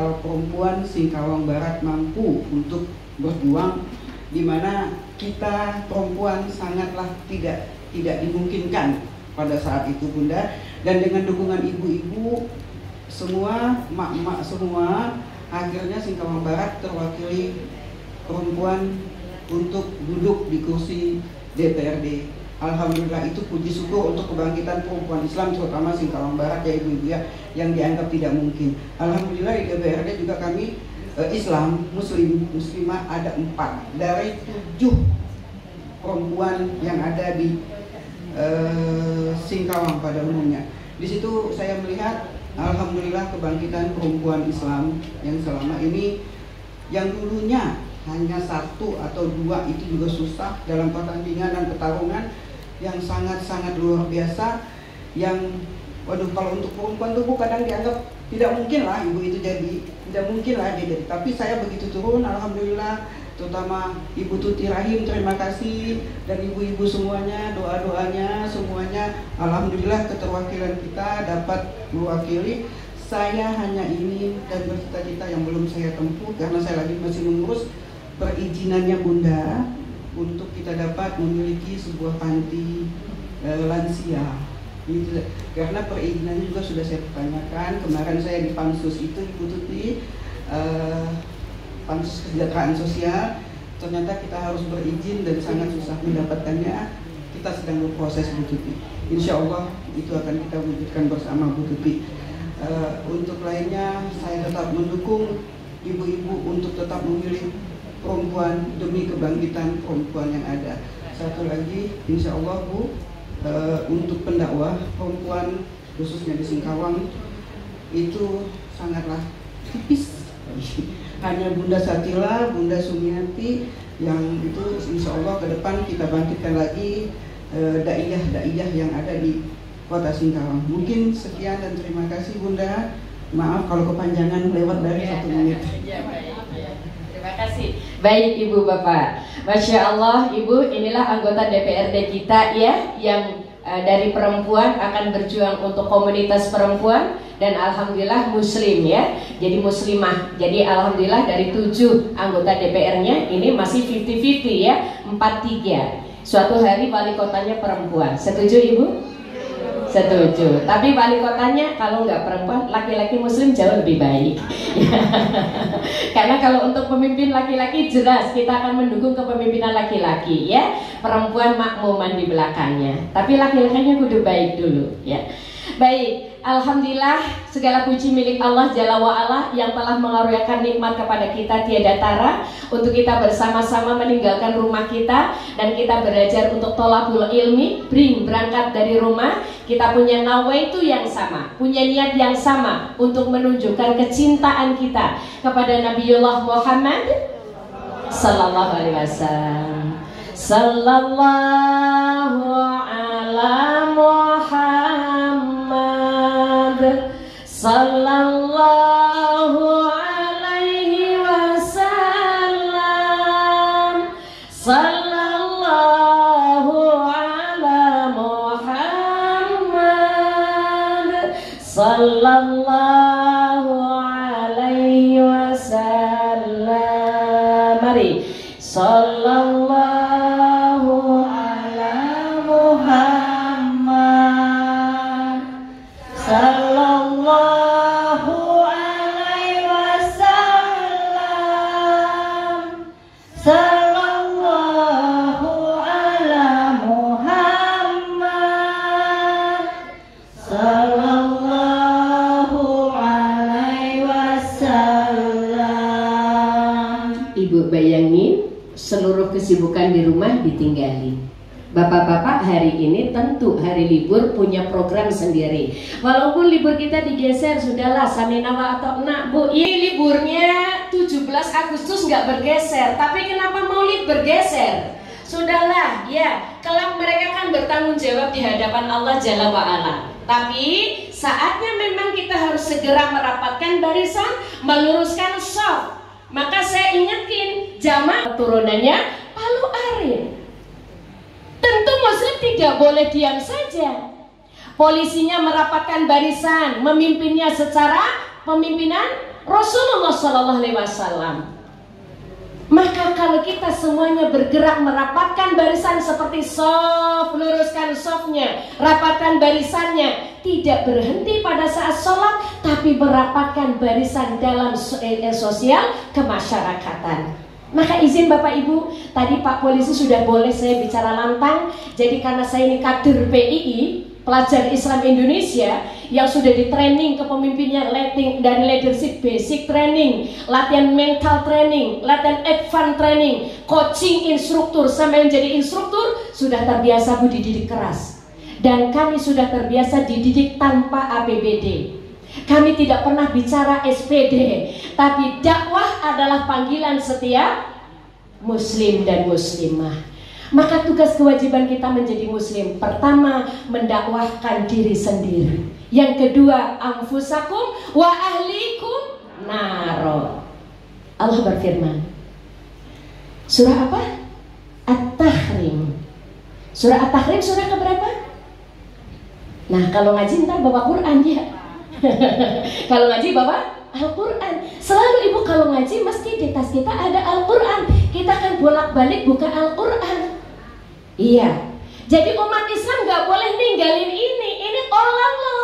kalau perempuan Singkawang Barat mampu untuk berjuang, di mana kita perempuan sangatlah tidak dimungkinkan pada saat itu Bunda, dan dengan dukungan ibu-ibu semua, mak-mak semua, akhirnya Singkawang Barat terwakili perempuan untuk duduk di kursi DPRD. Alhamdulillah, itu puji syukur untuk kebangkitan perempuan Islam, terutama Singkawang Barat ya ibu-ibu ya, yang dianggap tidak mungkin. Alhamdulillah di DPRD juga kami Islam, Muslimah ada 4 dari 7 perempuan yang ada di Singkawang pada umumnya. Di situ saya melihat alhamdulillah kebangkitan perempuan Islam yang selama ini, yang dulunya hanya 1 atau 2 itu juga susah dalam pertandingan dan pertarungan yang sangat-sangat luar biasa, yang waduh, kalau untuk perempuan tubuh kadang dianggap tidak mungkin lah ibu itu jadi, tidak mungkin lah dia jadi. Tapi saya begitu turun, alhamdulillah, terutama Ibu Tuti Rahim, terima kasih, dan ibu-ibu semuanya, doa-doanya semuanya, alhamdulillah keterwakilan kita dapat mewakili. Saya hanya ingin dan bercita-cita yang belum saya tempuh karena saya lagi masih mengurus perizinannya Bunda, untuk kita dapat memiliki sebuah panti lansia. Gitu. Karena perizinannya juga sudah saya pertanyakan. Kemarin saya di Pansus itu Ibu Tuti, Pansus Kesejahteraan Sosial, ternyata kita harus berizin dan sangat susah mendapatkannya. Kita sedang berproses Bu Tuti. Insya Allah itu akan kita wujudkan bersama Bu Tuti. Untuk lainnya saya tetap mendukung ibu-ibu untuk tetap memilih perempuan demi kebangkitan perempuan yang ada. Satu lagi, insya Allah Bu, untuk pendakwah perempuan khususnya di Singkawang itu sangatlah tipis. Hanya Bunda Satila, Bunda Sumiati yang itu insya Allah ke depan kita bangkitkan lagi daiyah yang ada di Kota Singkawang. Mungkin sekian dan terima kasih Bunda. Maaf kalau kepanjangan lewat dari 1 menit. Terima kasih. Baik Ibu Bapak, Masya Allah Ibu, inilah anggota DPRD kita ya, yang dari perempuan akan berjuang untuk komunitas perempuan, dan alhamdulillah muslim ya, jadi muslimah. Jadi alhamdulillah dari 7 anggota DPR-nya ini masih 50-50 ya, 4-3. Suatu hari wali kotanya perempuan, setuju Ibu? Setuju. Tapi wali kotanya kalau nggak perempuan, laki-laki muslim jauh lebih baik. Karena kalau untuk pemimpin laki-laki jelas kita akan mendukung kepemimpinan laki-laki ya. Perempuan makmuman di belakangnya. Tapi laki-lakinya kudu baik dulu ya. Baik, alhamdulillah segala puji milik Allah Jalla wa'ala yang telah mengaruniakan nikmat kepada kita tiada tara, untuk kita bersama-sama meninggalkan rumah kita dan kita belajar untuk tolabul ilmi, berangkat dari rumah. Kita punya nawaitu yang sama, punya niat yang sama untuk menunjukkan kecintaan kita kepada Nabiullah Muhammad sallallahu alaihi wasallam. Sallallahu ala Muhammad sallallahu alaihi wasallam. Sallallahu ala Muhammad sallallahu alaihi wasallam. Mari, sallallahu ala Muhammad sallallahu alaihi wasallam. Sallallahu ala Muhammad sallallahu alaihi wasallam. Ibu bayangin, seluruh kesibukan di rumah ditinggalin. Bapak-bapak hari ini tentu hari libur punya program sendiri. Walaupun libur kita digeser, sudahlah saminawa atau enak Bu, ini liburnya 17 Agustus nggak bergeser, tapi kenapa Maulid bergeser? Sudahlah ya, kelak mereka kan bertanggung jawab di hadapan Allah Jalla wa'ala. Tapi saatnya memang kita harus segera merapatkan barisan, meluruskan shaf. Maka saya ingetin jamaah turunannya Palu Arin. Tentu muslim tidak boleh diam saja. Polisinya merapatkan barisan, memimpinnya secara pemimpinan Rasulullah Sallallahu Alaihi Wasallam. Maka kalau kita semuanya bergerak merapatkan barisan seperti shaf, luruskan shafnya, rapatkan barisannya, tidak berhenti pada saat sholat, tapi merapatkan barisan dalam sosial kemasyarakatan. Maka izin Bapak Ibu, tadi Pak Polisi sudah boleh saya bicara lantang. Jadi karena saya ini kader PII, pelajar Islam Indonesia yang sudah di training kepemimpinannya dari leadership basic training, latihan mental training, latihan advance training, coaching instruktur sampai menjadi instruktur, sudah terbiasa Bu dididik keras. Dan kami sudah terbiasa dididik tanpa APBD. Kami tidak pernah bicara SPD, tapi dakwah adalah panggilan setiap muslim dan muslimah. Maka tugas kewajiban kita menjadi muslim, pertama mendakwahkan diri sendiri, yang kedua anfusakum wa ahlikum naro. Allah berfirman, surah apa? At-Tahrim. Surah At-Tahrim surah keberapa? Nah kalau ngaji ntar bawa Quran ya. Kalau ngaji bawa Al-Quran. Selalu ibu kalau ngaji mesti di tas kita ada Al-Quran. Kita kan bolak-balik buka Al-Quran. Iya. Jadi umat Islam gak boleh ninggalin ini. Ini Allah.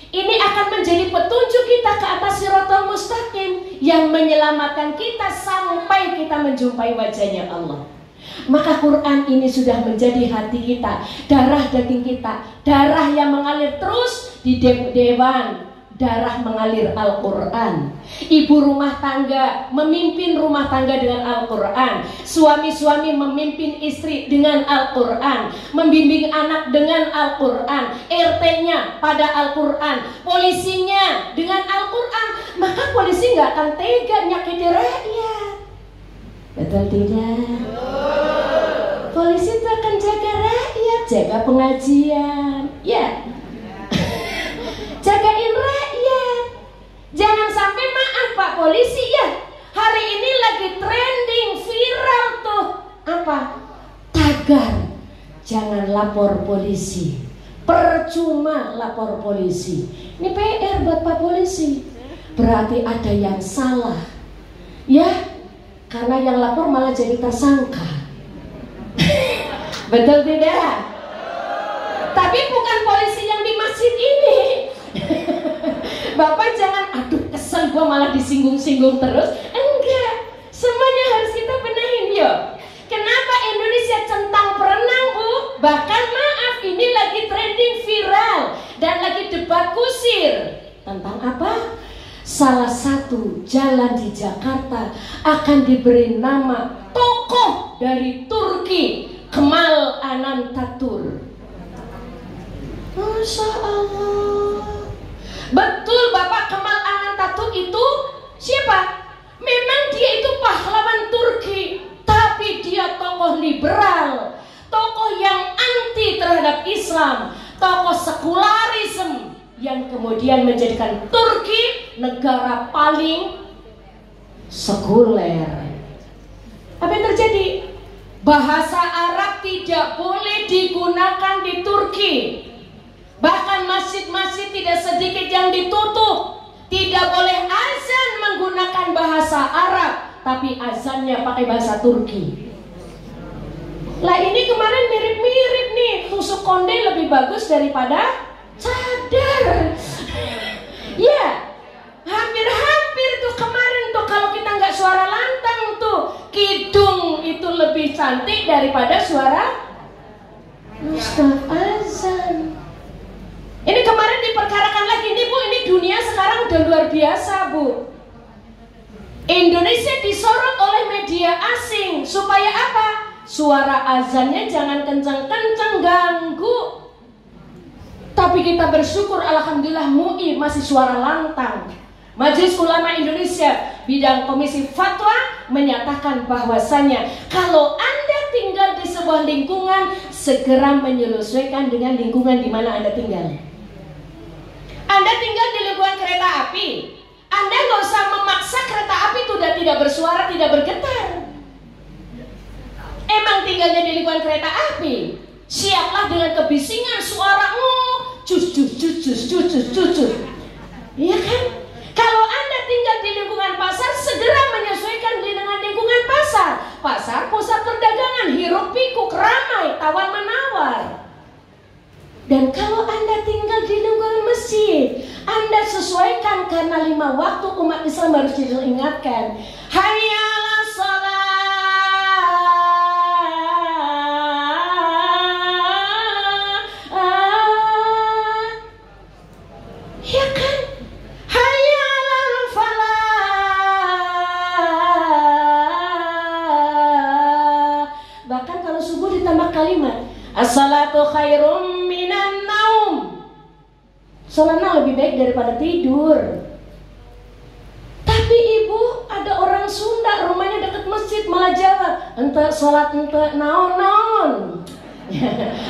Ini akan menjadi petunjuk kita ke atas Shiratal Mustaqim yang menyelamatkan kita sampai kita menjumpai wajahnya Allah. Maka Quran ini sudah menjadi hati kita, darah daging kita, darah yang mengalir terus di dewan, darah mengalir Al-Quran. Ibu rumah tangga memimpin rumah tangga dengan Al-Quran, suami-suami memimpin istri dengan Al-Quran, membimbing anak dengan Al-Quran, RT-nya pada Al-Quran, polisinya dengan Al-Quran. Maka polisi nggak akan tega nyakiti rakyat. Betul tidak? Polisi itu akan jaga rakyat, jaga pengajian, ya. Jagain rakyat. Jangan sampai maaf Pak Polisi ya. Hari ini lagi trending viral tuh apa? Tagar jangan lapor polisi. Percuma lapor polisi. Ini PR buat Pak Polisi. Berarti ada yang salah. Ya. Karena yang lapor malah jadi tersangka. Betul tidak? Tapi bukan polisi yang di masjid ini. Bapak jangan, aduh kesel gua malah disinggung-singgung terus. Enggak, semuanya harus kita benahin yuk. Kenapa Indonesia centang perenang Bu? Bahkan maaf ini lagi trending viral dan lagi debat kusir. Tentang apa? Salah satu jalan di Jakarta akan diberi nama tokoh dari Turki, Kemal Anantatur. Masya Allah. Betul Bapak, Kemal Anantatur itu siapa? Memang dia itu pahlawan Turki, tapi dia tokoh liberal, tokoh yang anti terhadap Islam, tokoh sekularisme yang kemudian menjadikan Turki negara paling sekuler. Apa yang terjadi? Bahasa Arab tidak boleh digunakan di Turki. Bahkan masjid-masjid tidak sedikit yang ditutup. Tidak boleh azan menggunakan bahasa Arab, tapi azannya pakai bahasa Turki. Lah ini kemarin mirip-mirip nih, tusuk konde lebih bagus daripada cadar. Ya, hampir-hampir tuh kemarin tuh kalau kita nggak suara lantang tuh, kidung itu lebih cantik daripada suara Ustaz azan. Ini kemarin diperkarakan lagi nih Bu, ini dunia sekarang udah luar biasa Bu. Indonesia disorot oleh media asing supaya apa? Suara azannya jangan kencang-kencang ganggu. Tapi kita bersyukur alhamdulillah MUI masih suara lantang. Majelis Ulama Indonesia bidang Komisi Fatwa menyatakan bahwasanya kalau Anda tinggal di sebuah lingkungan, segera menyesuaikan dengan lingkungan di mana Anda tinggal. Anda tinggal di lingkungan kereta api, Anda nggak usah memaksa kereta api itu tidak bersuara, tidak bergetar. Emang tinggalnya di lingkungan kereta api, siaplah dengan kebisingan suara cus. Iya kan? Kalau Anda tinggal Dan kalau Anda tinggal di lingkungan masjid, Anda sesuaikan, karena 5 waktu umat Islam harus diingatkan. Hayya 'alas shalah. Ya kan? Hayya 'alal falah. Bahkan kalau subuh ditambah kalimat as-salatu khairum minan naum. Salatnya lebih baik daripada tidur. Tapi ibu, ada orang Sunda rumahnya dekat masjid malah jawab, ente salat ente naon-naon.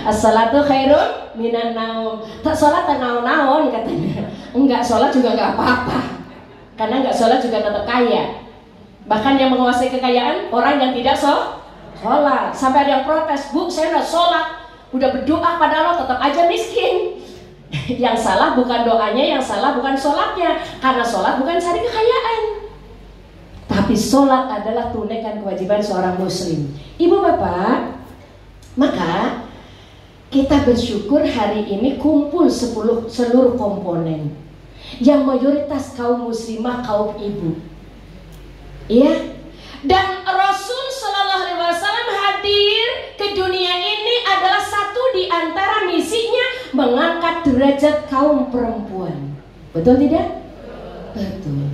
As-salatu khairum minan naum. Tak salat tak naon-naon katanya. Enggak salat juga enggak apa-apa. Karena enggak salat juga tetap kaya. Bahkan yang menguasai kekayaan orang yang tidak sholat. Sampai ada yang protes, "Bu, saya udah sholat, udah berdoa pada Allah, tetap aja miskin." Yang salah bukan doanya, yang salah bukan sholatnya. Karena sholat bukan cari kekayaan, tapi sholat adalah tunaikan kewajiban seorang muslim. Ibu bapak, maka kita bersyukur hari ini kumpul seluruh komponen, yang mayoritas kaum muslimah, kaum ibu. Iya. Dan Rasul Shallallahu Alaihi Wasallam hadir ke dunia ini adalah satu di antara misinya mengangkat derajat kaum perempuan. Betul tidak? Betul.